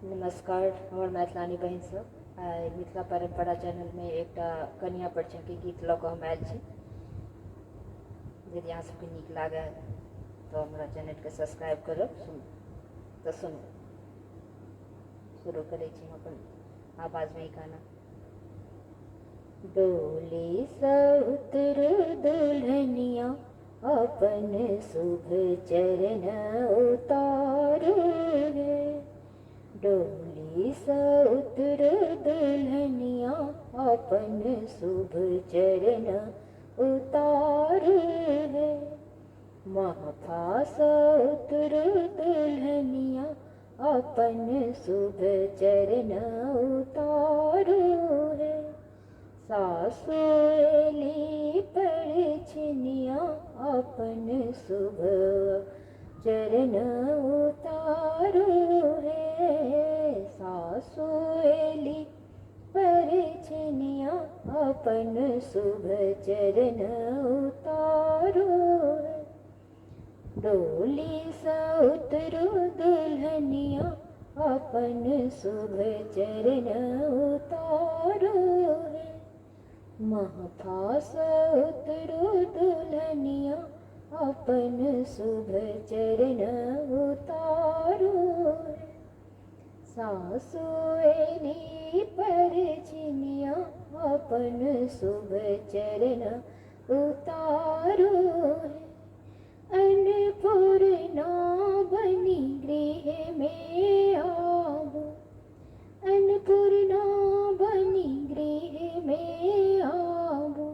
नमस्कार हमर मैथिलानी बहन सब। आइ मिथिला परम्परा चैनल में एक कन्या परिचय के गीत लऽ कऽ हम आयल छी। यदि अहाँ सबके नीक लागै तो हमरा चैनल के सब्सक्राइब करब। सुनू शुरू करै छी हम अपन आवाज में ई गाना। डोली सँ उतर दुल्हनिया अपन शुभ चरण उतारू रे। डोली सँ उतर दुल्हनिया अपन शुभ चरण उतारू है। महफा सँ उतर दुल्हनिया अपन शुभ चरण उतारू है। सासु एली परिछनिया अपन शुभ चरण उतारू है। सासु एली परिछनिया अपन शुभ चरण उतारू है। डोली सँ उतरू दुल्हनिया अपन शुभ चरण उतारू है। महफा सँ उतरू दुल्हनिया अपन शुभ चरण उतारू है। सासु एली परिछनिया अपन शुभ चरण उतारू है। अन्नपूर्णा बनी गृह में आबू। अन्नपूर्णा बनी गृह में आबू।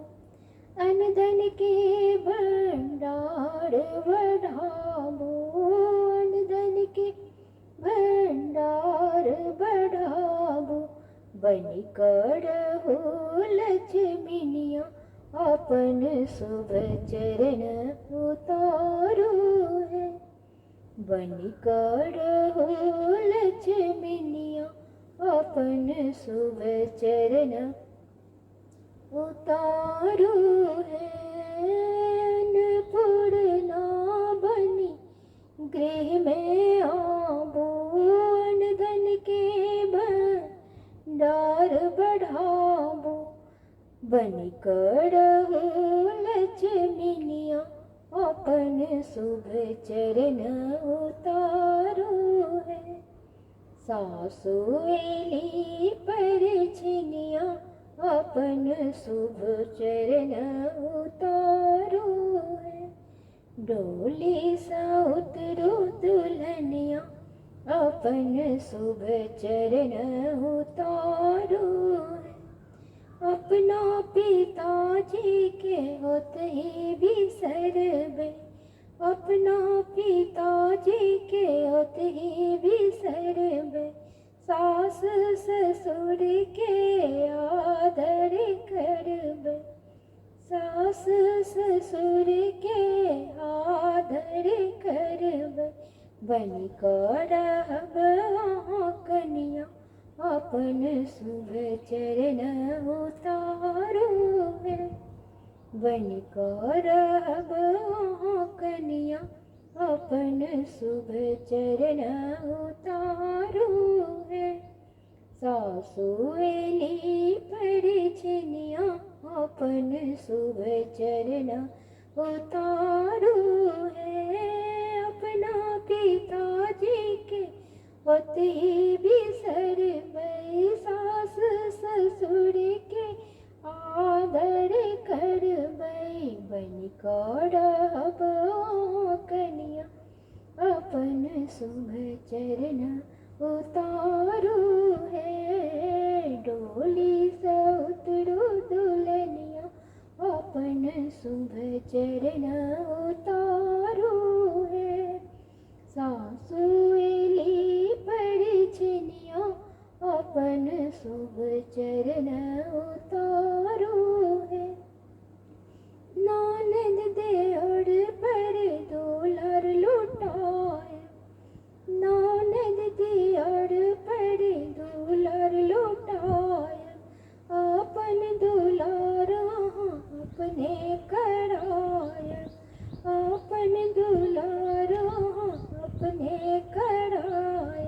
अन्न धन के भंडार बढ़ाबू। अन्न धन के भंडार बढ़ाबू। बनी करहु लक्ष्मीनिया अपन शुभ चरण उतारू है। बनी करहु लक्ष्मीनिया अपन शुभ चरण उतारू है। अन्नपूर्णा बनी गृह में आबू। अन्न धन के भंडार बढ़ाबू। बनी करहु लक्ष्मीनिया अपन शुभ चरण उतारू है। सासु एली परिछनिया अपन शुभ चरण उतारू है। डोली सँ उतरू दुल्हनिया अपन शुभ चरण उतारू है। अपना पिताजी के होतहि बिसरबै। अपना पिताजी के होतहि बिसरबै। सास ससुर के आदर करबै। सास ससुर के आदर करबै। बनी कऽ रहब अहाँ कनिया अपन शुभ चरण उतारू है। बनी कऽ रहब अहाँ कनिया अपन शुभ चरण उतारू है। सासु एली परिछनिया अपन शुभ चरण उतारू है। अपना पिताजी के होतहि बिसरबै। सास ससुर के आदर करबै। बनी कऽ रहब अहाँ कनिया अपन शुभ चरण उतारू है। डोली सँ उतरू दुल्हनिया अपन शुभ चरण उतारू है। सासु एली परिछनिया अपन शुभ चरण उतारू है। ननद देवर पर दुलार लुटाए। ननद देवर पर दुलार लुटाए। अपन दुलार अपने कराए। अपन दुलार अपने कराए।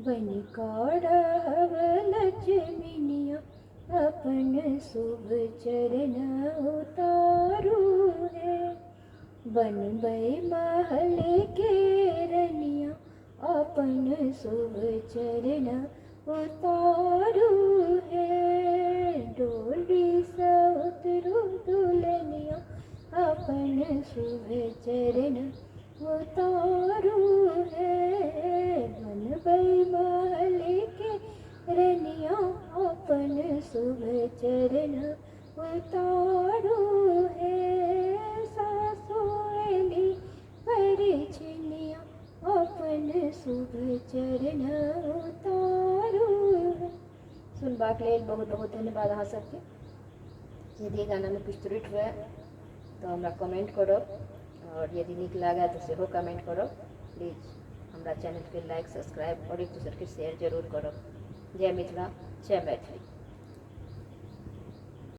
बन काढ़व लक्ष्मीनिया अपन शुभ चरण उतारू है। बनबै महल के रनिया अपन शुभ चरण उतारू है। डोली से उतरू दुल्हनिया अपन शुभ चरण उतारू है। बनबै महल के रनिया अपन शुभ चरण उतारू है। सासुएली परिछनिया अपन शुभ चरण उतारू है। सुनबाक लेल बहुत बहुत धन्यवाद अहाँ सबके। यदि गाना में किछु त्रुटि हुए तो हमरा कमेंट करब, और यदि नीक लागे तो सेहो कमेंट करब। प्लीज हमरा चैनल के लाइक सब्सक्राइब और एक दूसरे के शेयर जरूर करब। जय मिथिला, जय मैथिली।